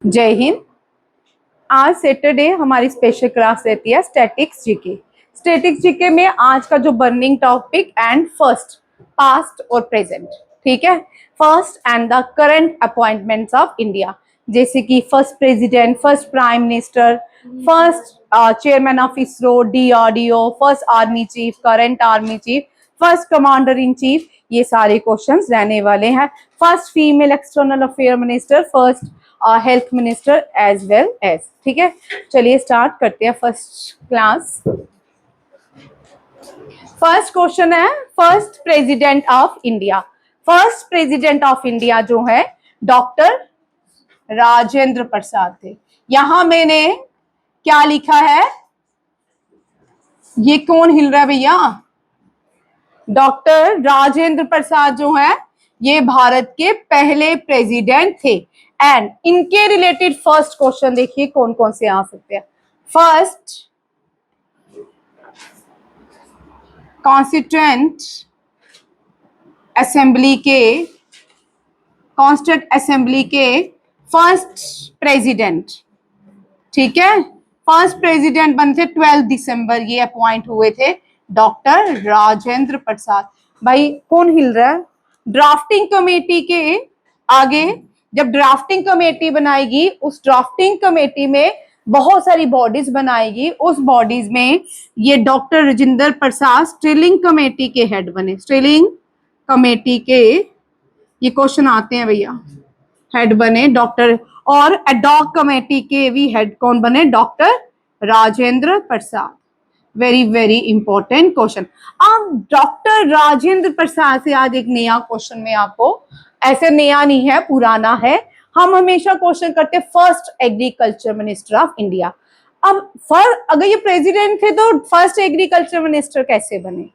जय हिंद। आज सैटरडे हमारी स्पेशल क्लास रहती है स्टैटिक्स जीके। स्टैटिक्स जीके में आज का जो burning topic and first, past और प्रेजेंट, ठीक है। First and the current appointments of India, जैसे कि first president, first prime minister, first chairman of ISRO, DRDO, first army chief, current army chief, first commander in chief, ये सारे questions रहने वाले हैं। First female external affair minister, first health minister as well as, ठीक है। चलिए स्टार्ट करते हैं फर्स्ट क्लास। फर्स्ट क्वेश्चन है first president of India. First president of India जो है डॉक्टर राजेंद्र प्रसाद थे। यहां मैंने क्या लिखा है, ये कौन हिल रहा है भैया? डॉक्टर राजेंद्र प्रसाद जो है ये भारत के पहले प्रेसिडेंट थे। एंड इनके रिलेटेड फर्स्ट क्वेश्चन देखिए कौन कौन से आ सकते हैं। फर्स्ट, कॉन्स्टिट्यूएंट असेंबली के फर्स्ट प्रेसिडेंट, ठीक है। फर्स्ट प्रेसिडेंट बनते 12 दिसंबर ये अपॉइंट हुए थे डॉक्टर राजेंद्र प्रसाद। भाई कौन हिल रहा है? ड्राफ्टिंग कमेटी के आगे जब ड्राफ्टिंग कमेटी बनाएगी, उस ड्राफ्टिंग कमेटी में बहुत सारी बॉडीज बनाएगी, उस बॉडीज में ये डॉक्टर राजेंद्र प्रसाद स्टिलिंग कमेटी के हेड बने। स्टिलिंग कमेटी के ये क्वेश्चन आते हैं भैया, हेड बने डॉक्टर। और एडॉक कमेटी के भी हेड कौन बने? Doctor Rajendra Prasad. Very very important question. अब डॉक्टर राजेंद्र प्रसाद से आज एक नया क्वेश्चन में आपको, ऐसे नया नहीं है, पुराना है। हम हमेशा क्वेश्चन करते हैं first agriculture minister of India. अब अगर ये प्रेसिडेंट थे तो फर्स्ट एग्रीकल्चर मिनिस्टर कैसे बने?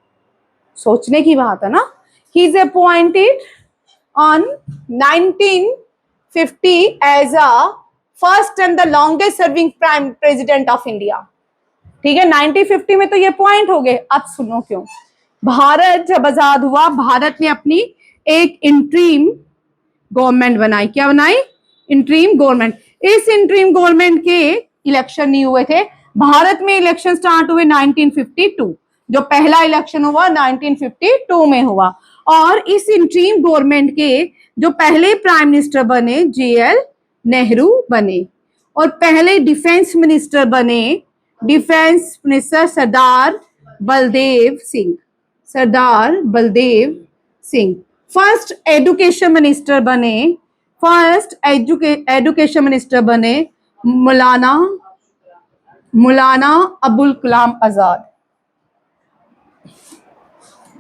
सोचने की बात है ना। He is appointed on 1950 as a first and the longest serving prime president of India, ठीक है। 1950 में तो ये पॉइंट हो गए। अब सुनो क्यों। भारत जब आजाद हुआ, भारत ने अपनी एक इंट्रीम गवर्नमेंट बनाई। क्या बनाई? Interim government. इस इंट्रीम गवर्नमेंट के इलेक्शन नहीं हुए थे। भारत में इलेक्शन स्टार्ट हुए 1952, जो पहला इलेक्शन हुआ 1952 में हुआ। और इस इंट्रीम गवर्नमेंट के जो पहले प्राइम मिनिस्टर बने JL नेहरू बने, और पहले डिफेंस मिनिस्टर बने defence minister Sardar Baldev Singh. Sardar Baldev Singh. First education minister बने, फर्स्ट एजुकेशन मिनिस्टर बने मौलाना अबुल कलाम आजाद।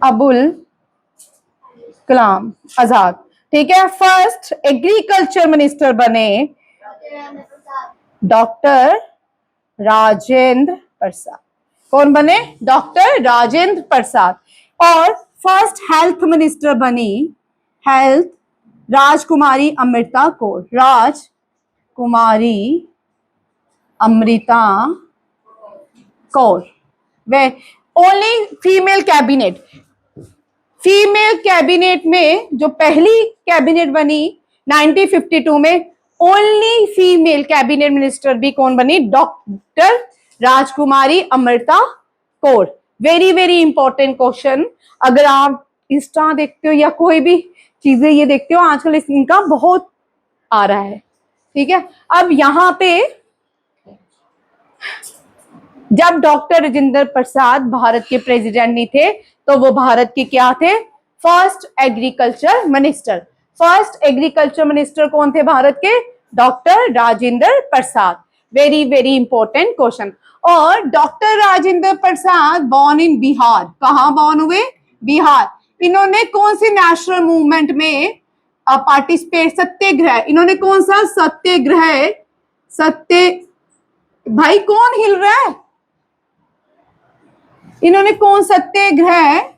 अबुल कलाम आजाद, ठीक है। फर्स्ट एग्रीकल्चर मिनिस्टर बने डॉक्टर राजेंद्र प्रसाद। कौन बने? डॉक्टर राजेंद्र प्रसाद। और फर्स्ट हेल्थ मिनिस्टर बनी हेल्थ राजकुमारी अमृता कौर। राजकुमारी Amrita Kaur. Way only female cabinet. Female cabinet में जो पहली कैबिनेट बनी 1952 में, ओनली फीमेल कैबिनेट मिनिस्टर भी कौन बनी? डॉक्टर राजकुमारी Amrita Kaur. Very very important question. अगर आप इंस्टा देखते हो या कोई भी चीजें ये देखते हो, आजकल इनका बहुत आ रहा है, ठीक है। अब यहां पे जब डॉक्टर राजेंद्र प्रसाद भारत के प्रेसिडेंट नहीं थे तो वो भारत के क्या थे? First agriculture minister. First agriculture minister कौन थे भारत के? Doctor Rajendra Prasad. Very very important question. और doctor Rajendra Prasad born in Bihar. कहां बॉर्न हुए? बिहार। इन्होंने कौन सी नेशनल मूवमेंट में पार्टिसिपेट? सत्याग्रह। इन्होंने कौन सा सत्याग्रह? भाई कौन हिल रहा है? इन्होंने कौन सत्याग्रह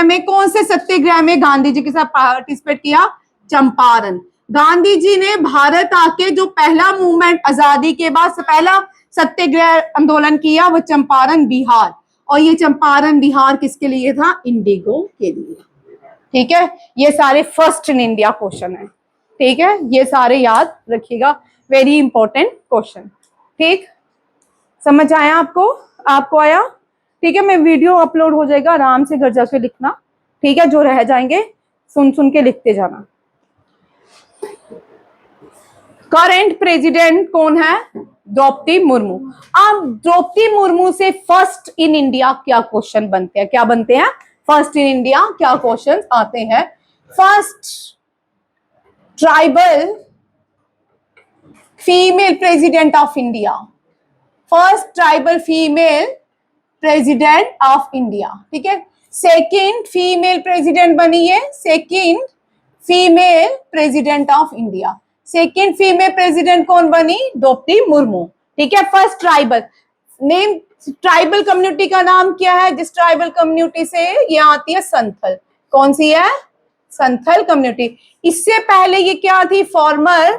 में, कौन से सत्याग्रह में गांधी जी के साथ पार्टिसिपेट किया? चंपारण। गांधी जी ने भारत आके जो पहला मूवमेंट आजादी के बाद से पहला सत्याग्रह आंदोलन किया वो चंपारण बिहार। और ये चंपारण बिहार किसके लिए था? इंडिगो के लिए, ठीक है। ये सारे फर्स्ट इन इंडिया क्वेश्चन है। ठीक है, ये सारे याद रखिएगा, वेरी इंपॉर्टेंट क्वेश्चन। ठीक, समझ आया आपको? आपको आया? ठीक है, मैं वीडियो अपलोड हो जाएगा, आराम से घर जाके लिखना। ठीक है, जो रह जाएंगे सुन सुन के लिखते जाना। करंट प्रेसिडेंट कौन है? द्रौपदी मुर्मू। अब द्रौपदी मुर्मू से फर्स्ट इन इंडिया क्या क्वेश्चन बनते हैं? क्या बनते हैं? फर्स्ट इन इंडिया क्या क्वेश्चन आते हैं? First tribal female president of India, first tribal female president of India. ठीक है, सेकंड फीमेल प्रेसिडेंट बनी है, second female president of India. Second female president कौन बनी? द्रौपदी मुर्मू। ठीक है, first tribal name, tribal community का नाम क्या है? जिस ट्राइबल कम्युनिटी से ये आती है, संथल। कौन सी है? संथल कम्युनिटी। इससे पहले ये क्या थी? फॉर्मर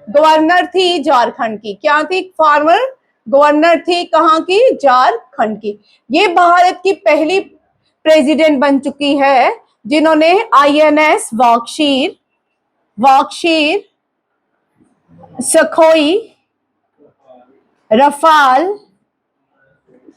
गवर्नर थी झारखंड की। क्या थी? फॉर्मर गवर्नर थी, कहाँ की? झारखंड की। ये भारत की पहली प्रेसिडेंट बन चुकी है जिन्होंने INS वाक्षीर, सखोई, रफाल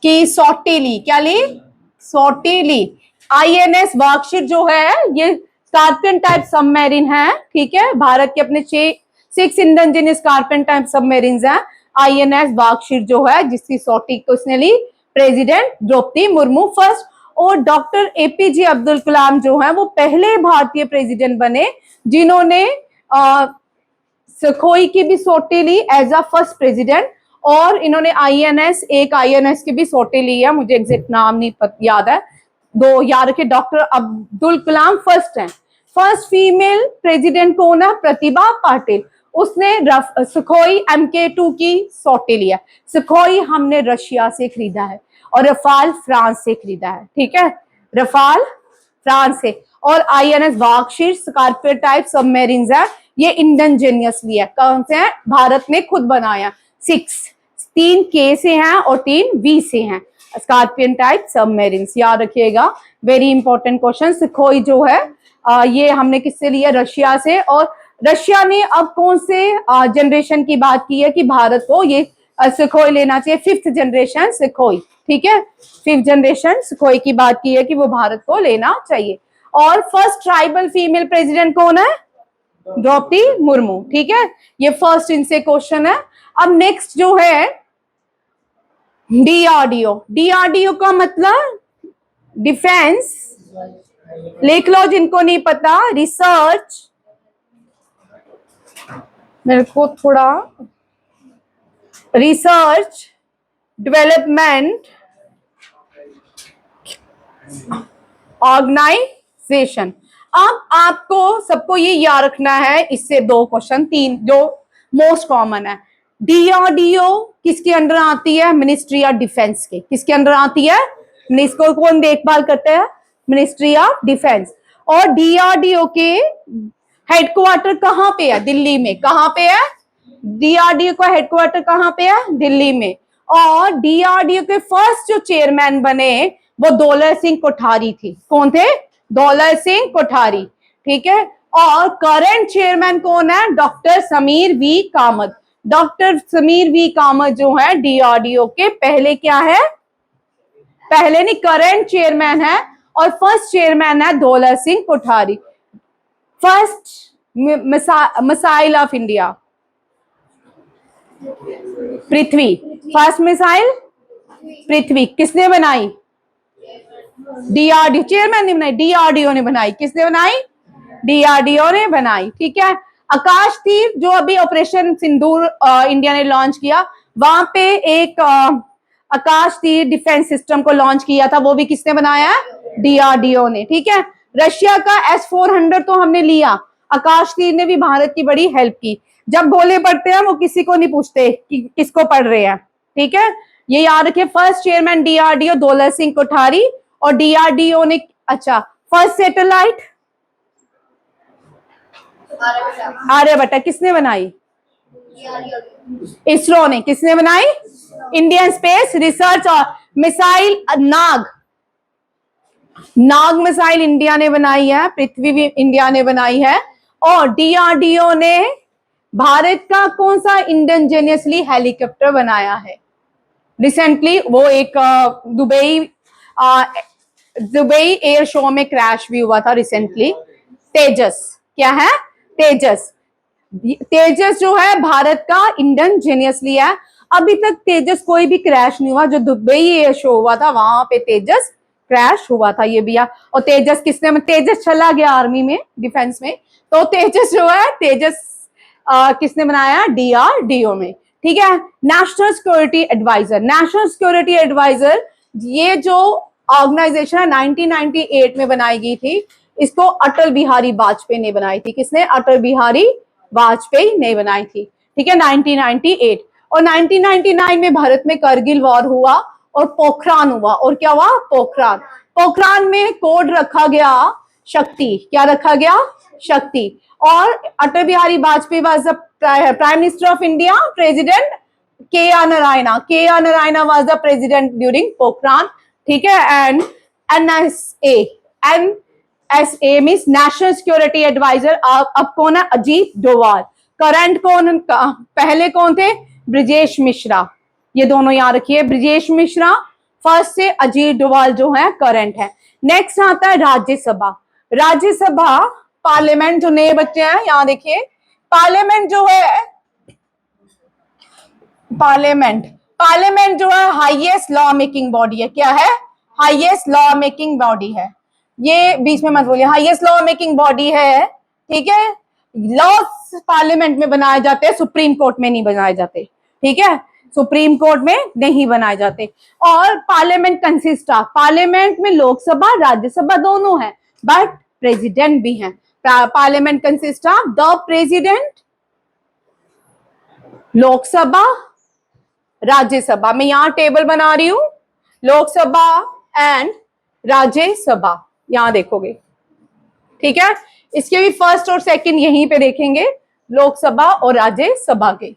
की सौटी ली। क्या ली? सौटी ली। INS वाक्षीर जो है ये स्कॉर्पियन टाइप सबमरीन है। ठीक है, भारत के अपने 6 इंडिजिनियस स्कॉर्पियन टाइप सबमरीन्स हैं। INS वाक्षीर जो है, जिसकी सौटी किसने ली? President Droupadi Murmu first. और डॉक्टर APJ अब्दुल कलाम जो है वो पहले भारतीय प्रेसिडेंट बने जिन्होंने सखोई की भी सौटी ली एज अ फर्स्ट प्रेसिडेंट, और इन्होंने INS की भी सौटी ली है, मुझे एग्जैक्ट नाम नहीं याद है, दो याद रखे। डॉक्टर अब्दुल कलाम फर्स्ट हैं। फर्स्ट फीमेल प्रेसिडेंट कौन है? प्रतिभा पाटिल। उसने सखोई MK2 की सौटी लिया। सखोई हमने रशिया से खरीदा है और रफाल फ्रांस से खरीदा है। ठीक है, रफाल फ्रांस से। और INS वाक्षीर स्कॉर्पियन टाइप सबमरीन्स है, ये इंडिजिनियसली है। कौन से हैं? भारत ने खुद बनाया। 3 K से हैं और 3 V से हैं, स्कॉर्पियन टाइप सबमरीन्स। याद रखिएगा, वेरी इंपॉर्टेंट क्वेश्चन। सखोई जो है ये हमने किससे लिया? रशिया से। और रशिया ने अब कौन से जनरेशन की बात की है कि भारत को ये सखोई लेना चाहिए? 5th generation सखोई। ठीक है, 5th जनरेशन सखोई की बात की है कि वो भारत को लेना चाहिए। और फर्स्ट ट्राइबल फीमेल प्रेसिडेंट कौन है? द्रौपदी मुर्मू। ठीक है, ये फर्स्ट इनसे क्वेश्चन है। अब नेक्स्ट जो है DRDO का मतलब डिफेंस, लिख लो जिनको नहीं पता। रिसर्च, मेरे को थोड़ा, रिसर्च डेवलपमेंट ऑर्गेनाइजेशन। अब आपको सबको ये याद रखना है, इससे 2 क्वेश्चन 3 जो मोस्ट कॉमन है। DRDO किसके अंडर आती है? मिनिस्ट्री ऑफ डिफेंस के। किसके अंडर आती है? मिनिस्ट्री। कौन देखभाल करते हैं? Ministry of defence. और DRDO के हेडक्वार्टर कहाँ पे है? दिल्ली में। कहाँ पे है? DRDO का हेडक्वार्टर कहाँ पे है? दिल्ली में। और DRDO के फर्स्ट जो चेयरमैन बने वो दौलत सिंह कोठारी थी। कौन थे? दौलत सिंह कोठारी। ठीक है, और करंट चेयरमैन कौन है? Doctor Sameer V Kamat. Doctor Sameer V Kamat जो है DRDO के पहले क्या है? पहले नहीं, करंट चेयरमैन है। और फर्स्ट चेयरमैन है Daulat Singh Kothari. First missile of India, Prithvi. First missile Prithvi किसने बनाई? DRDO। चेयरमैन ने बनाई, DRDO ने बनाई। किसने बनाई? DRDO ने बनाई। ठीक है, आकाश तीर जो अभी ऑपरेशन सिंदूर इंडिया ने लॉन्च किया, वहां पे एक आकाश तीर डिफेंस सिस्टम को लॉन्च किया था, वो भी किसने बनाया? DRDO ने। ठीक है, रशिया का S-400 तो हमने लिया, आकाश तीर ने भी भारत की बड़ी हेल्प की। जब गोले पड़ते हैं वो किसी को नहीं पूछते कि किसको पड़ रहे हैं। ठीक है, ये याद रखिए। फर्स्ट चेयरमैन DRDO दौलत सिंह कोठारी। और DRDO ने, अच्छा, फर्स्ट सैटेलाइट आर्यभट्ट किसने बनाई? इसरो ने। किसने बनाई? इंडियन स्पेस रिसर्च और मिसाइल नाग मिसाइल इंडिया ने बनाई है। पृथ्वी भी इंडिया ने बनाई है। और डीआरडीओ ने भारत का कौन सा इंडिजीनियसली हेलीकॉप्टर बनाया है? रिसेंटली वो एक दुबई एयर शो में क्रैश भी हुआ था रिसेंटली। तेजस, क्या है? तेजस। तेजस जो है भारत का इंडिजीनियसली है। अभी तक तेजस कोई भी क्रैश नहीं हुआ। जो दुबई एयर शो हुआ था वहां पे तेजस क्रैश हुआ था ये भी। और तेजस किसने, तेजस चला गया आर्मी में, डिफेंस में। तो तेजस जो है, तेजस किसने बनाया? डीआरडीओ में। ठीक है। National security adviser, national security adviser ये जो ऑर्गेनाइजेशन है 1998 में बनाई गई थी। इसको अटल बिहारी वाजपेयी ने बनाई थी। किसने? अटल बिहारी वाजपेयी ने बनाई थी। ठीक है, 1998। और 1999 में भारत में करगिल वॉर हुआ और पोखरान हुआ। और क्या हुआ? पोखरान। पोखरान में कोड रखा गया शक्ति। क्या रखा गया? शक्ति। और Atal Bihari Vajpayee was the prime minister of India, president K R Narayanan. K R Narayanan was the president during Pokhran. ठीक है। And NSA means national security adviser. अब कौन है? अजीत डोभाल। करंट कौन? पहले कौन थे? ब्रिजेश मिश्रा। ये दोनों याद रखिए, ब्रिजेश मिश्रा फर्स्ट से, अजीत डोभाल जो है करंट है। नेक्स्ट आता है राज्यसभा। राज्यसभा पार्लियामेंट, जो नए बच्चे हैं यहां देखिए, पार्लियामेंट जो है, पार्लियामेंट जो है हाईएस्ट लॉ मेकिंग बॉडी है। क्या है? हाईएस्ट लॉ मेकिंग बॉडी है। ये बीच में मत बोलिए, हाईएस्ट लॉ मेकिंग बॉडी है। ठीक है। लॉस पार्लियामेंट में बनाए जाते हैं, सुप्रीम कोर्ट में नहीं बनाए जाते। ठीक है, सुप्रीम कोर्ट में नहीं बनाए जाते। और पार्लियामेंट कंसिस्ट ऑफ, पार्लियामेंट में लोकसभा राज्यसभा दोनों है, बट प्रेसिडेंट भी है। Parliament consist of the president, Lok Sabha, Rajya Sabha. मैं यहां टेबल बना रही हूं, लोकसभा एंड राज्यसभा, यहां देखोगे। ठीक है, इसके भी फर्स्ट और सेकंड यहीं पे देखेंगे, लोकसभा और राज्यसभा के।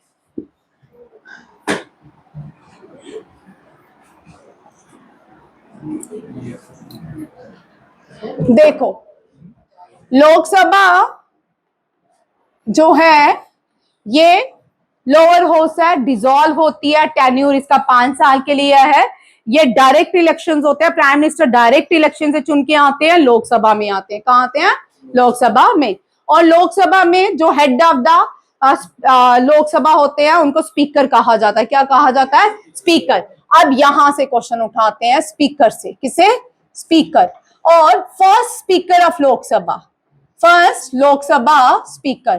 देखो, लोकसभा जो है ये लोअर हाउस है, डिसॉल्व होती है, टेन्यूर इसका 5 साल के लिए है। ये डायरेक्ट इलेक्शंस होते हैं, प्राइम मिनिस्टर डायरेक्ट इलेक्शन से चुन के आते हैं, लोकसभा में आते हैं। कहां आते हैं? लोकसभा में। और लोकसभा में जो हेड ऑफ द लोकसभा होते हैं उनको स्पीकर कहा जाता है। क्या कहा जाता है? स्पीकर। अब यहां से क्वेश्चन उठाते हैं स्पीकर से। किसे? स्पीकर। और first speaker of Lok Sabha, first Lok Sabha speaker.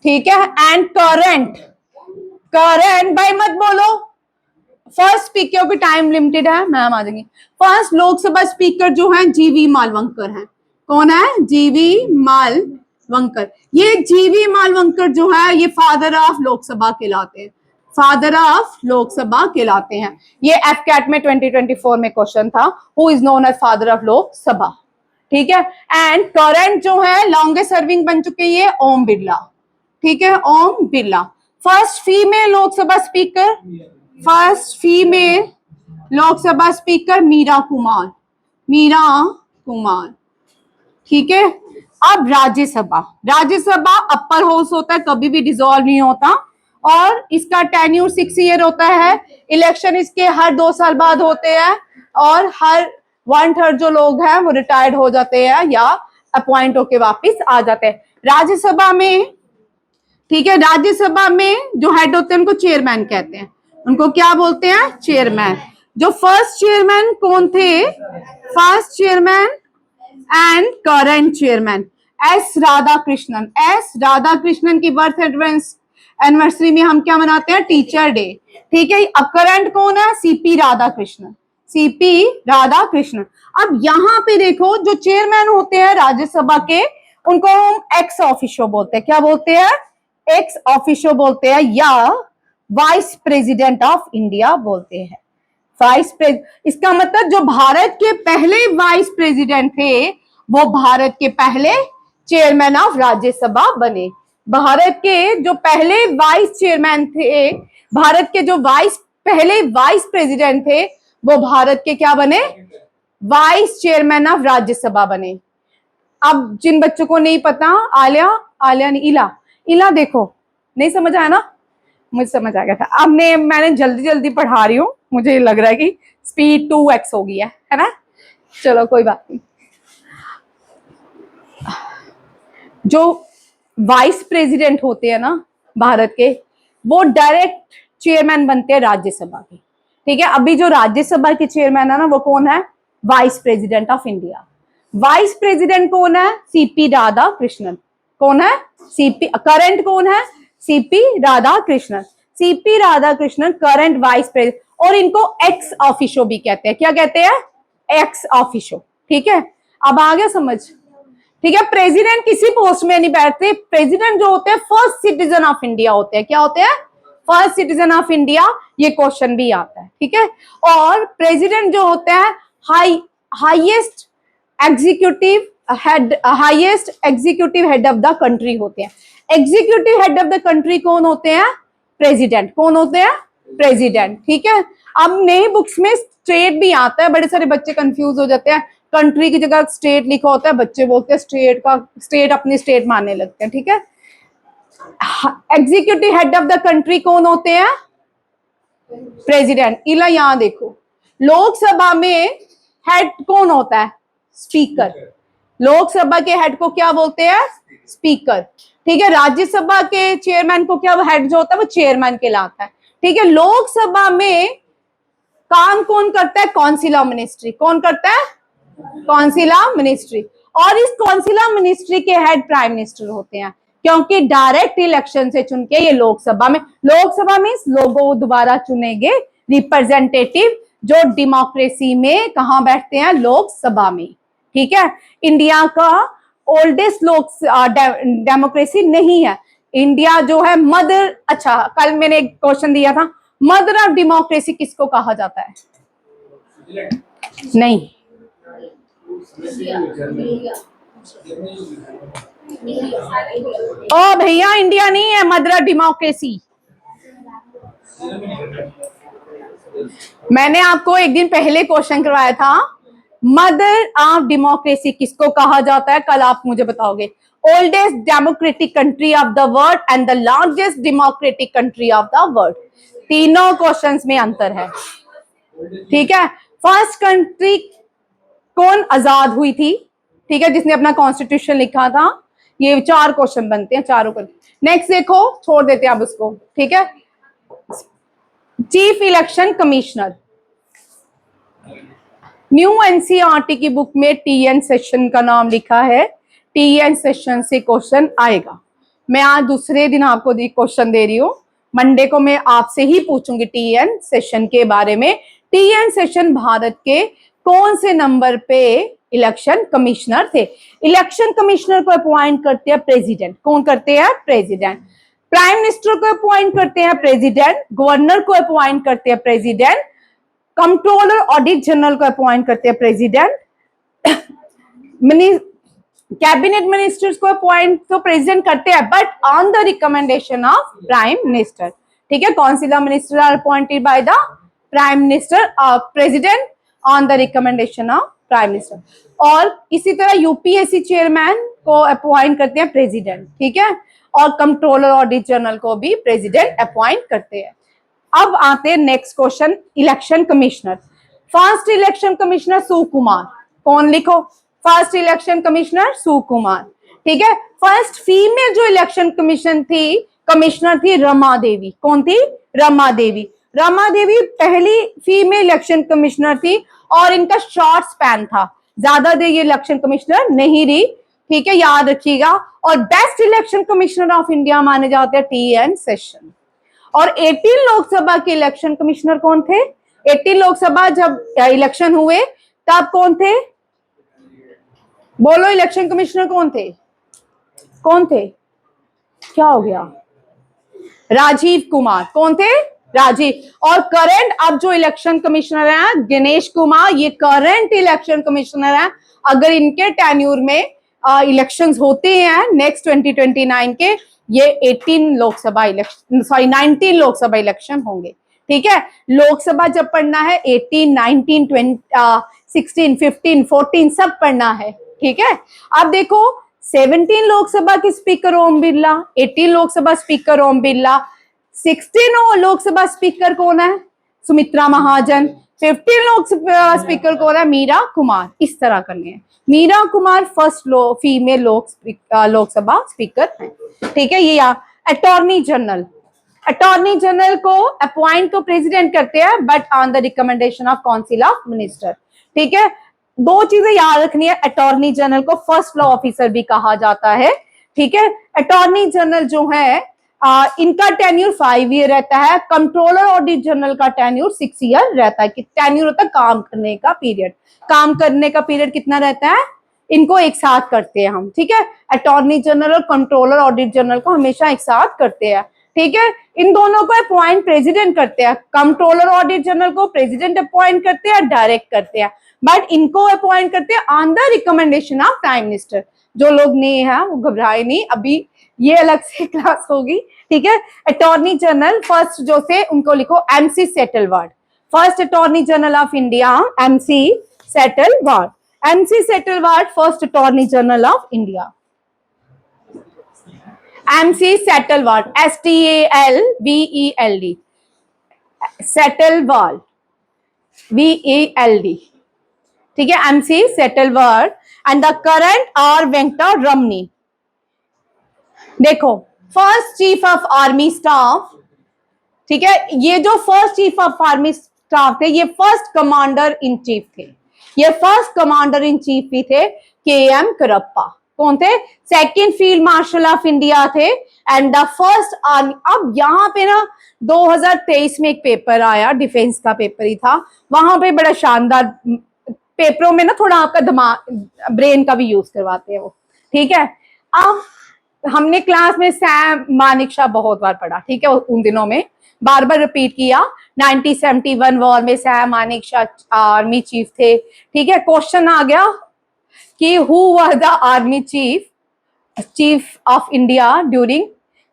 ठीक है। एंड करंट भाई मत बोलो, फर्स्ट स्पीकर भी टाइम लिमिटेड है, मैम आ जाएंगी। फर्स्ट लोकसभा स्पीकर जो है जीवी मालवंकर है। कौन है? जीवी मालवंकर। ये जीवी मालवंकर जो है ये फादर ऑफ लोकसभा कहलाते हैं, फादर ऑफ लोकसभा कहलाते हैं। ये एफकैट में 2024 में क्वेश्चन था, who is known as father of Lok Sabha. ठीक है। एंड करंट जो है लॉन्गेस्ट सर्विंग बन चुके ये ओम बिरला। ठीक है, Om Birla. First female Lok Sabha speaker, first female Lok Sabha speaker Meira Kumar, Meira Kumar. ठीक है। अब राज्यसभा, राज्यसभा अपर हाउस होता है, कभी भी डिसॉल्व नहीं होता, और इसका टेन्यूर 6 ईयर होता है। इलेक्शन इसके हर 2 साल बाद होते हैं, और हर 1/3 जो लोग हैं वो रिटायर्ड हो जाते हैं या अपॉइंट होके वापिस आ जाते हैं। राज्यसभा में, ठीक है, राज्यसभा में जो हेड होते हैं उनको चेयरमैन कहते हैं। उनको क्या बोलते हैं? चेयरमैन। जो फर्स्ट चेयरमैन कौन थे? First chairman and current chairman S Radhakrishnan. S Radhakrishnan की बर्थ एनिवर्सरी में हम क्या मनाते हैं? Teacher day. ठीक है। अब करंट कौन है? CP Radhakrishnan, CP Radhakrishnan. अब यहां पे देखो, जो चेयरमैन होते हैं राज्यसभा के उनको हम एक्स ऑफिशियो बोलते हैं। क्या बोलते हैं? एक्स ऑफिशियो बोलते हैं, या वाइस प्रेसिडेंट ऑफ इंडिया बोलते हैं। वाइस प्रेसिडेंट, इसका मतलब जो भारत के पहले वाइस प्रेसिडेंट थे वो भारत के पहले चेयरमैन ऑफ राज्यसभा बने। भारत के जो पहले वाइस चेयरमैन थे, भारत के जो पहले वाइस प्रेसिडेंट थे वो भारत के क्या बने? वाइस चेयरमैन ऑफ राज्यसभा बने। अब जिन बच्चों को नहीं पता, आलिया आलिया नहीं, इला, इला देखो, नहीं समझ आया ना? मुझे समझ आ गया था। अब मैंने जल्दी जल्दी पढ़ा रही हूँ, मुझे लग रहा है कि स्पीड 2x हो गई है ना? चलो कोई बात नहीं। जो वाइस प्रेसिडेंट होते हैं ना भारत के, वो डायरेक्ट चेयरमैन बनते हैं राज्यसभा के, ठीक है? अभी जो राज्यसभा के चेयरमैन है ना, वो कौन है? Vice president of India. Vice president कौन है? सीपी राधा कृष्णन। कौन है? सीपी। करंट कौन है? CP Radha Krishnan. CP Radha Krishnan current vice president, और इनको एक्स ऑफिशियो भी कहते हैं। क्या कहते हैं? एक्स ऑफिशियो, ठीक है? अब आ गया समझ? ठीक है, प्रेसिडेंट किसी पोस्ट में नहीं बैठते। प्रेसिडेंट जो होते हैं फर्स्ट सिटीजन ऑफ इंडिया होते हैं। क्या होते हैं? First citizen of India. ये क्वेश्चन भी आता है, ठीक है? और प्रेसिडेंट जो होते हैं highest executive head of the country होते हैं। Executive head of the country कौन होते हैं? प्रेसिडेंट। कौन होते हैं? प्रेसिडेंट, ठीक है? अब नई बुक्स में स्टेट भी आता है, बड़े सारे बच्चे कंफ्यूज हो जाते हैं। कंट्री की जगह स्टेट लिखा होता है, बच्चे बोलते हैं स्टेट अपनी स्टेट मानने लगते हैं, ठीक है? Executive head of the country कौन होते हैं? प्रेसिडेंट। इला यहां देखो, लोकसभा में हेड कौन होता है? स्पीकर। लोकसभा के हेड को क्या बोलते हैं? स्पीकर, ठीक है? राज्यसभा के चेयरमैन को क्या, हेड जो होता है वो चेयरमैन कहलाता है, ठीक है? लोकसभा में काम कौन करता है? Council ministry. कौन करता है? Council ministry. और इस कौंसिल मिनिस्ट्री के हेड प्राइम मिनिस्टर होते हैं, क्योंकि डायरेक्ट इलेक्शन से चुन के ये लोकसभा में लोगों द्वारा चुने गए रिप्रेजेंटेटिव, जो डेमोक्रेसी में कहां बैठते हैं? लोकसभा में, ठीक है? इंडिया का ओल्डेस्ट डेमोक्रेसी नहीं है। इंडिया जो है मदर, अच्छा कल मैंने एक क्वेश्चन दिया था, मदर ऑफ डेमोक्रेसी किसको कहा जाता है? नहीं, ओ भैया, इंडिया नहीं है मदर ऑफ डेमोक्रेसी। मैंने आपको एक दिन पहले क्वेश्चन करवाया था, मदर ऑफ डेमोक्रेसी किसको कहा जाता है? कल आप मुझे बताओगे। Oldest democratic country of the world and the largest democratic country of the world. तीनों क्वेश्चंस में अंतर है, ठीक है? फर्स्ट कंट्री कौन आजाद हुई थी, ठीक है, जिसने अपना कॉन्स्टिट्यूशन लिखा था? ये 4 क्वेश्चन बनते हैं, चारों को। नेक्स्ट देखो, छोड़ देते हैं अब उसको, ठीक है? Chief election commissioner. New NCERT की बुक में टीएन सेशन का नाम लिखा है, टीएन सेशन से क्वेश्चन आएगा। मैं आज दूसरे दिन आपको क्वेश्चन दे रही हूँ, मंडे को मैं आपसे ही पूछूंगी टीएन सेशन के बारे में। टीएन सेशन भारत के कौन से नंबर पे इलेक्शन कमिश्नर थे? इलेक्शन कमिश्नर को अपॉइंट करते हैं प्रेसिडेंट। कौन करते हैं? प्रेसिडेंट। प्राइम मिनिस्टर को अपॉइंट करते हैं प्रेसिडेंट। गवर्नर को अपॉइंट करते हैं प्रेसिडेंट। कंट्रोलर ऑडिट जनरल को अपॉइंट करते हैं प्रेसिडेंट। कैबिनेट मिनिस्टर्स को अपॉइंट तो प्रेसिडेंट करते हैं, but on the recommendation of prime minister, ठीक है? Council minister are appointed by the prime minister, president on the recommendation of prime minister. और इसी तरह यूपीएससी चेयरमैन को अपॉइंट करते हैं प्रेसिडेंट, ठीक है? और कंट्रोलर ऑडिट जनरल को भी प्रेसिडेंट अपॉइंट करते हैं। अब आते हैं next question, election commissioner. First election commissioner Sukumar. कौन लिखो? फर्स्ट इलेक्शन कमिश्नर सुकुमार, ठीक है? फर्स्ट फीमेल जो इलेक्शन कमिश्नर थी रमा देवी। कौन थी? रमा देवी। रमा देवी पहली फीमेल इलेक्शन कमिश्नर थी, और इनका शॉर्ट स्पैन था, ज्यादा देर ये इलेक्शन कमिश्नर नहीं रही, ठीक है? याद रखिएगा। और best election commissioner of India माने जाते हैं टीएन सेशन। और 18 लोकसभा के इलेक्शन कमिश्नर कौन थे? 18 लोकसभा जब इलेक्शन हुए तब कौन थे? बोलो, इलेक्शन कमिश्नर कौन थे? कौन थे? क्या हो गया? राजीव कुमार। कौन थे? राजीव। और करंट अब जो इलेक्शन कमिश्नर हैं गणेश कुमार, ये करंट इलेक्शन कमिश्नर हैं। अगर इनके टेन्यूर में इलेक्शंस होते हैं नेक्स्ट 2029 के, ये 19 लोकसभा इलेक्शन होंगे, ठीक है? लोकसभा जब पढ़ना है 18, 19, 16, 15, 14 सब पढ़ना है, ठीक है? अब देखो 17 लोकसभा के speaker Om Birla, 18 Lok Sabha speaker Om Birla, 16 Lok Sabha speaker कौन है? सुमित्रा महाजन। 15 लोकसभा स्पीकर कौन है? मीरा कुमार। इस तरह करने हैं। Meera Kumar first female Lok Sabha speaker हैं। ठीक है, ये अटॉर्नी जनरल, अटॉर्नी जनरल को अपॉइंट तो प्रेसिडेंट करते हैं but on the recommendation of council of minister. ठीक है, दो चीजें याद रखनी है, अटॉर्नी जनरल को फर्स्ट लॉ ऑफिसर भी कहा जाता है। ठीक है, अटॉर्नी जनरल जो है इनका टेन्यूर 5 ईयर रहता है। कंट्रोलर ऑडिट जनरल का टेन्यूर 6 ईयर रहता है। टेन्यूर होता है काम करने का पीरियड। काम करने का पीरियड कितना रहता है? इनको एक साथ करते हैं हम। ठीक है, अटॉर्नी जनरल और कंट्रोलर ऑडिट जनरल को हमेशा एक साथ करते हैं। ठीक है, इन दोनों को अपॉइंट प्रेसिडेंट करते हैं। कंट्रोलर ऑडिट जनरल को प्रेसिडेंट अपॉइंट करते हैं, डायरेक्ट करते हैं, बट इनको अपॉइंट करते हैं on the recommendation of prime minister. जो लोग नहीं है वो घबराए नहीं, अभी ये अलग से क्लास होगी। ठीक है, अटॉर्नी जनरल फर्स्ट जो से उनको लिखो MC Setalvad. First attorney general of India MC Setalvad. MC Setalvad first attorney general of India. MC Setalvad, STALVELD, Setalvad, VELD। ठीक है, MC Setalvad. And the current R Venkata Ramani. देखो, first chief of army staff. ठीक है, ये जो first chief of army staff थे, ये first commander in chief थे। ये फर्स्ट कमांडर इन चीफ भी थे KM करप्पा। कौन थे? Second field marshal of India थे एंड द फर्स्ट आर्मी। अब यहाँ पे ना 2023 में एक पेपर आया, डिफेंस का पेपर ही था, वहां पे बड़ा शानदार, पेपरों में ना थोड़ा आपका दिमाग ब्रेन का भी यूज करवाते हैं वो। ठीक है, अब हमने क्लास में सैम मानेकशॉ बहुत बार पढ़ा। ठीक है, उन दिनों में बार बार रिपीट किया। 1971 वॉर में सैम मानेकशॉ आर्मी चीफ थे। ठीक है, क्वेश्चन आ गया कि who was the army chief of India during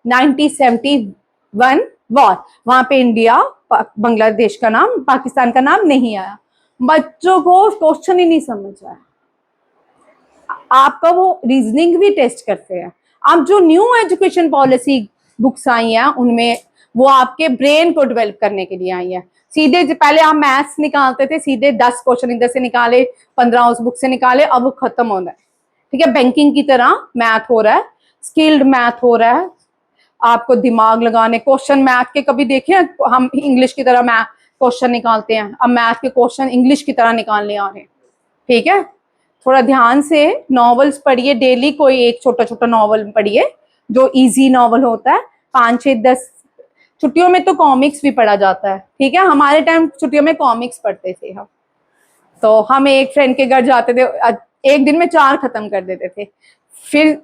1971 war. वहां पे इंडिया बांग्लादेश का नाम, पाकिस्तान का नाम नहीं आया। बच्चों को क्वेश्चन ही नहीं समझ आया। आपका वो रीजनिंग भी टेस्ट करते हैं। अब जो new education policy books I हैं उनमें वो आपके ब्रेन को डेवलप करने के लिए आई है। सीधे पहले आप मैथ्स निकालते थे, सीधे 10 क्वेश्चन इधर से निकाले, 15 उस बुक से निकाले, अब वो खत्म हो रहा है। ठीक है, बैंकिंग की तरह मैथ हो रहा है, स्किल्ड मैथ हो रहा है। आपको दिमाग लगाने क्वेश्चन मैथ के कभी देखे हम इंग्लिश की तरह मैथ क्वेश्चन निकालते हैं, अब मैथ के क्वेश्चन इंग्लिश की तरह निकालने आ रहे हैं। ठीक है, थोड़ा ध्यान से नॉवेल्स पढ़िए, डेली कोई एक छोटा छोटा नॉवल पढ़िए जो इजी नॉवल होता है। 5, 6, 10 छुट्टियों में तो कॉमिक्स भी पढ़ा जाता है। ठीक है, हमारे टाइम छुट्टियों में कॉमिक्स पढ़ते थे हम। तो हम एक फ्रेंड के घर जाते थे, एक दिन में 4 खत्म कर देते थे। फिर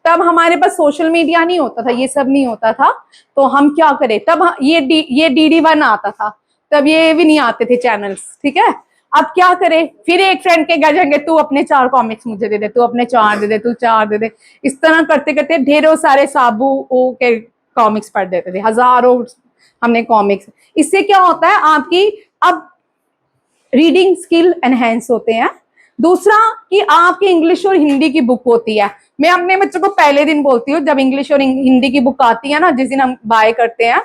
तब हमारे पास सोशल मीडिया नहीं होता था, ये सब नहीं होता था, तो हम क्या करें, तब ये DD1 आता था, तब ये भी नहीं आते थे चैनल्स। ठीक है, अब क्या करे, फिर एक फ्रेंड के घर जाएंगे, तू अपने 4 कॉमिक्स मुझे दे दे, तू अपने 4 दे दे, तू 4 दे दे। इस तरह करते करते ढेरों सारे साबू के कॉमिक्स पढ़ देते थे, हजारों हमने कॉमिक्स। इससे क्या होता है, आपकी अब रीडिंग स्किल एनहेंस होते हैं। दूसरा कि आपकी इंग्लिश और हिंदी की बुक होती है। मैं अपने बच्चों को पहले दिन बोलती हूँ, जब इंग्लिश और हिंदी की बुक आती है ना, जिस दिन हम बाय करते हैं,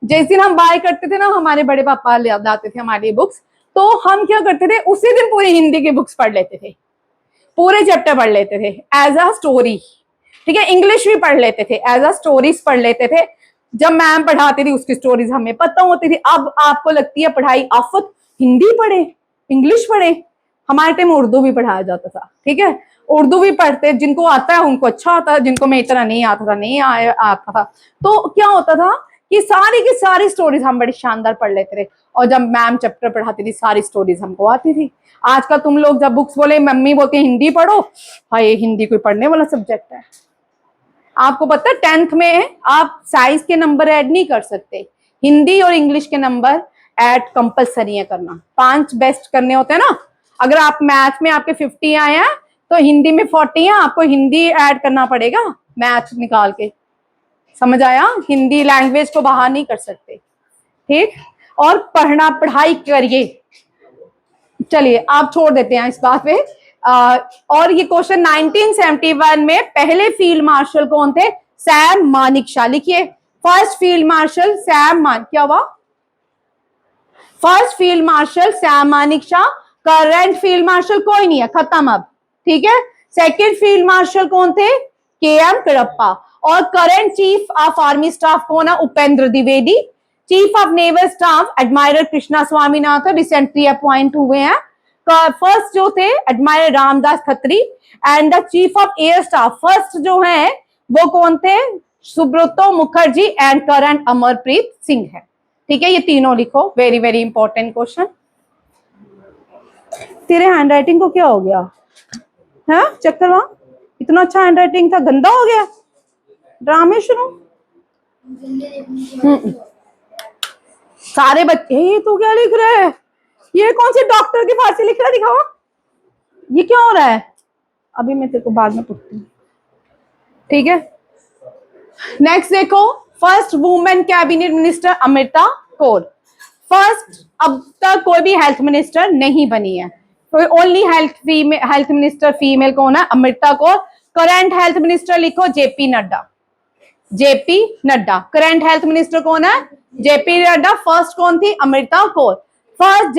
जिस दिन हम बाय करते थे ना, हमारे बड़े पापा ले आते थे हमारी बुक्स, तो हम क्या करते थे, उसी दिन पूरी हिंदी की बुक्स पढ़ लेते थे, पूरे चैप्टर पढ़ लेते थे एज अ स्टोरी। ठीक है, इंग्लिश भी पढ़ लेते थे, एज अ स्टोरीज पढ़ लेते थे। जब मैम पढ़ाती थी उसकी स्टोरीज हमें पता होती थी। अब आपको लगती है पढ़ाई आफत, हिंदी पढ़े, इंग्लिश पढ़े। हमारे टाइम उर्दू भी पढ़ाया जाता था। ठीक है, उर्दू भी पढ़ते, जिनको आता है उनको अच्छा आता है, जिनको मैं इतना नहीं आता था नहीं आता था। तो क्या होता था कि सारी की सारी स्टोरीज हम बड़ी शानदार पढ़ लेते थे, और जब मैम चैप्टर पढ़ाती थी सारी स्टोरीज हमको आती थी। आजकल तुम लोग जब बुक्स बोले, मम्मी बोलती है हिंदी पढ़ो, हाय हिंदी कोई पढ़ने वाला सब्जेक्ट है? आपको पता है 10th में आप साइंस के नंबर ऐड नहीं कर सकते, हिंदी और इंग्लिश के नंबर ऐड कंपलसरी है करना। 5 बेस्ट करने होते हैं ना, अगर आप मैथ में आपके 50 आए हैं तो हिंदी में 40 है, आपको हिंदी ऐड करना पड़ेगा मैथ निकाल के। समझ आया? हिंदी लैंग्वेज को बाहर नहीं कर सकते। ठीक, और पढ़ाई करिए। चलिए आप छोड़ देते हैं इस बात पे, और ये क्वेश्चन 1971 में पहले फील्ड मार्शल कौन थे? सैम मानेकशॉ। लिखिए, फर्स्ट फील्ड मार्शल क्या हुआ? First field marshal Sam Manekshaw. Current field marshal कोई नहीं है, खत्म अब, ठीक है। सेकंड फील्ड मार्शल कौन थे? के.एम. कडप्पा। और current chief of army staff कौन है? Upendra Dwivedi. Chief of naval staff admiral Krishna Swaminathan recently appoint हुए हैं। फर्स्ट जो थे admiral Ramdas Khatri. And the chief of air staff first जो है वो कौन थे? सुब्रतो मुखर्जी एंड करंट अमरप्रीत सिंह है, ठीक है। ये तीनों लिखो, वेरी वेरी इंपॉर्टेंट क्वेश्चन। तेरे हैंडराइटिंग को क्या हो गया है? चेक करवा, इतना अच्छा हैंडराइटिंग था, गंदा हो गया। ड्रामे शुरू। सारे बच्चे, ये तू क्या लिख रहा है? ये कौन से डॉक्टर के पास से लिख रहा है? दिखाओ, ये क्या हो रहा है? अभी मैं तेरे को बाद में पूछती हूँ, ठीक है। नेक्स्ट देखो, first women cabinet minister Amrita Kaur. First, अब तक कोई भी हेल्थ मिनिस्टर नहीं बनी है, कोई ओनली हेल्थ मिनिस्टर फीमेल कौन है? Amrita Kaur. Current health minister लिखो JP Nadda. JP Nadda current health minister कौन है? जेपी नड्डा। फर्स्ट कौन थी? अमृता कौर। फर्स्ट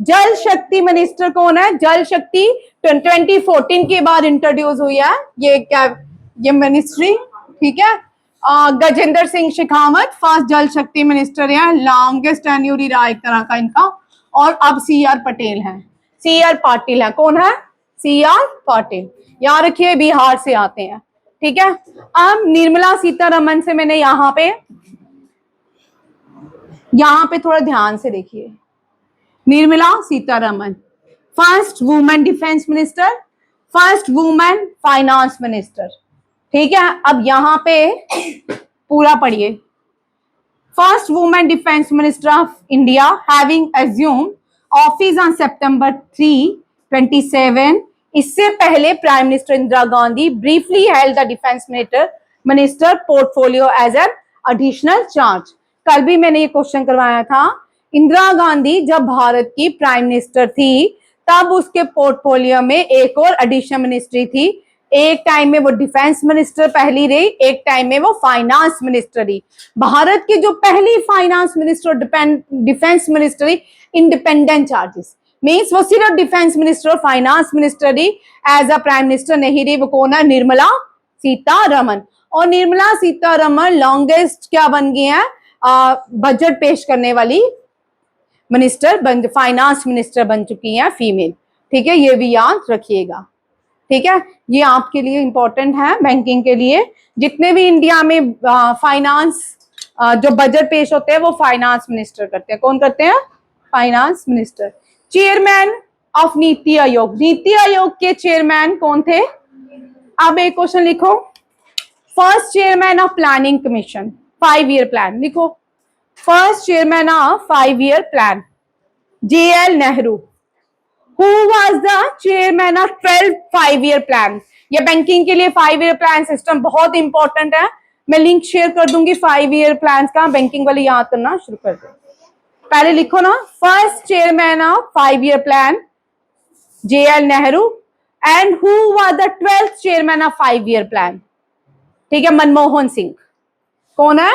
जल शक्ति मिनिस्टर कौन है? जल शक्ति 2014 के बाद इंट्रोड्यूस हुई है ये मिनिस्ट्री, ठीक है। गजेंद्र सिंह शेखावत फर्स्ट जल शक्ति मिनिस्टर है, लॉन्गेस्ट टेन्योर रहा एक तरह का इनका। और अब सी.आर. पटेल है, सी.आर. पाटिल है। कौन है? सी.आर. पाटिल। याद रखिए, बिहार से आते हैं, ठीक है। अब निर्मला सीतारमन से मैंने यहाँ पे थोड़ा ध्यान से देखिए। Nirmala Sitharaman first women defence minister, first women finance minister, ठीक है। अब यहाँ पे पूरा पढ़िए। First women defence minister of India having assumed office on September 3, 27। इससे पहले prime minister Indira Gandhi briefly held the defence minister portfolio as an additional charge. कल भी मैंने ये क्वेश्चन करवाया था। इंदिरा गांधी जब भारत की प्राइम मिनिस्टर थी तब उसके पोर्टफोलियो में एक और एडिशनल मिनिस्ट्री थी। एक टाइम में वो डिफेंस मिनिस्टर पहली रही, एक टाइम में वो फाइनेंस मिनिस्टर रही। भारत की जो पहली finance minister defence minister independent charges means वो सिर्फ डिफेंस मिनिस्टर और फाइनेंस मिनिस्टर रही, एज अ प्राइम मिनिस्टर नहीं रही। वो कौन है? निर्मला सीतारमन। और निर्मला सीतारमन लॉन्गेस्ट क्या बन गई है? बजट पेश करने वाली फाइनेंस मिनिस्टर बन चुकी हैं फीमेल, ठीक है। ये भी याद रखिएगा, ठीक है। ये आपके लिए इंपॉर्टेंट है बैंकिंग के लिए। जितने भी इंडिया में फाइनेंस जो बजट पेश होते हैं वो फाइनेंस मिनिस्टर करते हैं। कौन करते हैं? Finance minister. Chairman of Niti आयोग, नीति आयोग के चेयरमैन कौन थे? अब एक क्वेश्चन लिखो, first chairman of planning commission 5 year plan लिखो। First chairman of 5 year plan J.L. Nehru. Who was the chairman of 12 5-year plan? ये बैंकिंग के लिए 5 ईयर प्लान सिस्टम बहुत इंपॉर्टेंट है। मैं लिंक शेयर कर दूंगी 5 ईयर प्लान का, बैंकिंग वाले याद करना शुरू कर दो। पहले लिखो ना, first chairman of 5 year plan J.L. Nehru. And who was the 12th chairman of 5 year plan? ठीक है, मनमोहन सिंह। कौन है?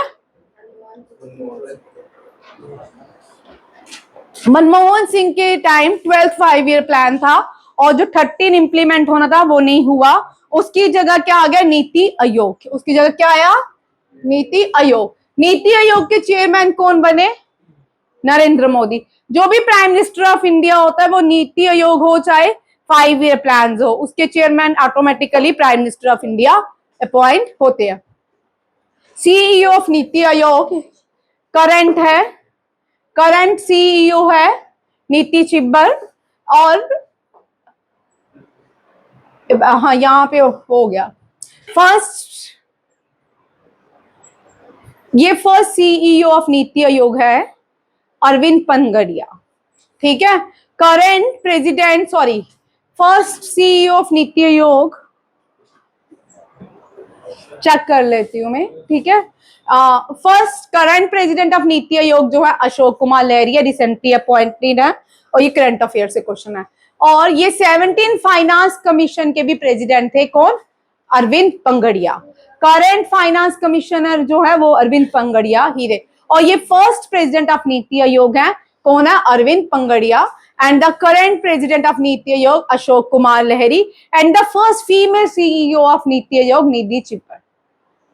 मनमोहन सिंह के टाइम 12th 5 ईयर प्लान था और जो 13 इंप्लीमेंट होना था वो नहीं हुआ। उसकी जगह क्या आ गया? नीति आयोग। उसकी जगह क्या आया? नीति आयोग। नीति आयोग के चेयरमैन कौन बने? नरेंद्र मोदी। जो भी प्राइम मिनिस्टर ऑफ इंडिया होता है वो नीति आयोग हो चाहे 5 ईयर प्लान हो, उसके chairman automatically prime minister of India appoint होते हैं। सीईओ ऑफ नीति आयोग करंट है, करंट सीईओ है नीति चिब्बर। और हाँ, यहां पे हो गया ये फर्स्ट सीईओ ऑफ नीति आयोग है अरविंद पनगड़िया, ठीक है। Current president first CEO of Niti आयोग चेक कर लेती हूं मैं, ठीक है। First current president of Niti आयोग जो है अशोक कुमार लहरिया, रिसेंटली अपॉइंटेड है और ये करंट अफेयर से क्वेश्चन है। और ये 17 फाइनेंस कमीशन के भी प्रेसिडेंट थे। कौन? अरविंद पंगड़िया। करंट फाइनेंस कमिश्नर जो है वो अरविंद पंगड़िया ही रहे। और ये फर्स्ट प्रेसिडेंट ऑफ नीति आयोग है। कौन है? Arvind Panagariya. And the current president of Niti Aayog Ashok Kumar Lahiri. And the first female CEO of Niti Aayog Nidhi Chhibber.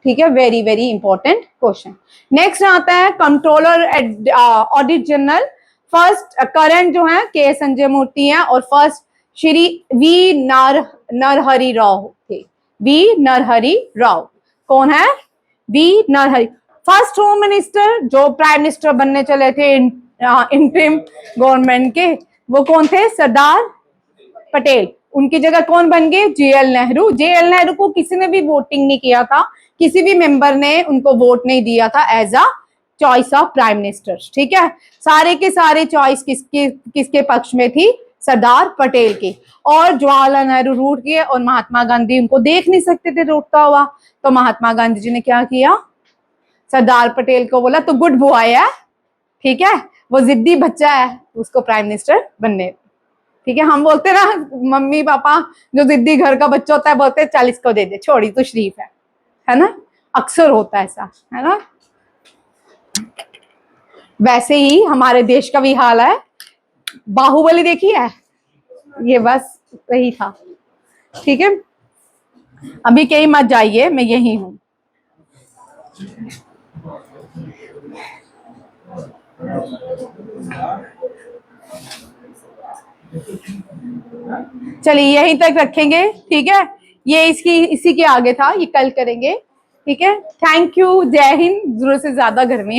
ठीक है, very very important question. Next आता है controller audit general. First current जो है के संजय मूर्ति हैं और फर्स्ट श्री वी नरहरि राव थे। वी नरहरि राव। कौन है? V Narahari. First home minister जो प्राइम मिनिस्टर बनने चले थे इंटरिम गवर्नमेंट के, वो कौन थे? सरदार पटेल। उनकी जगह कौन बन गए? जेएल नेहरू। जेएल नेहरू को किसी ने भी वोटिंग नहीं किया था, किसी भी मेंबर ने उनको वोट नहीं दिया था as a choice of prime minister. ठीक है, सारे के सारे चॉइस किसके पक्ष में थी? सरदार पटेल की। और जवाहरलाल नेहरू रूठ गए और महात्मा गांधी उनको देख नहीं सकते थे रूठता हुआ, तो महात्मा गांधी जी ने क्या किया? सरदार पटेल को बोला तो गुड बॉय है, ठीक है, वो जिद्दी बच्चा है, उसको प्राइम मिनिस्टर बनने। ठीक है, हम बोलते ना मम्मी पापा जो जिद्दी घर का बच्चा होता है बोलते 40 को दे दे, छोड़ी तो शरीफ है ना, अक्सर होता है ऐसा, है ना। वैसे ही हमारे देश का भी हाल है। बाहुबली देखी है? ये बस वही था। ठीक है, अभी कहीं मत जाइए, मैं यही हूं। चलिए यहीं तक रखेंगे। ठीक है, ये इसी के आगे था, ये कल करेंगे। ठीक है, थैंक यू, जय हिंद। जरूरत से ज्यादा गर्मी है।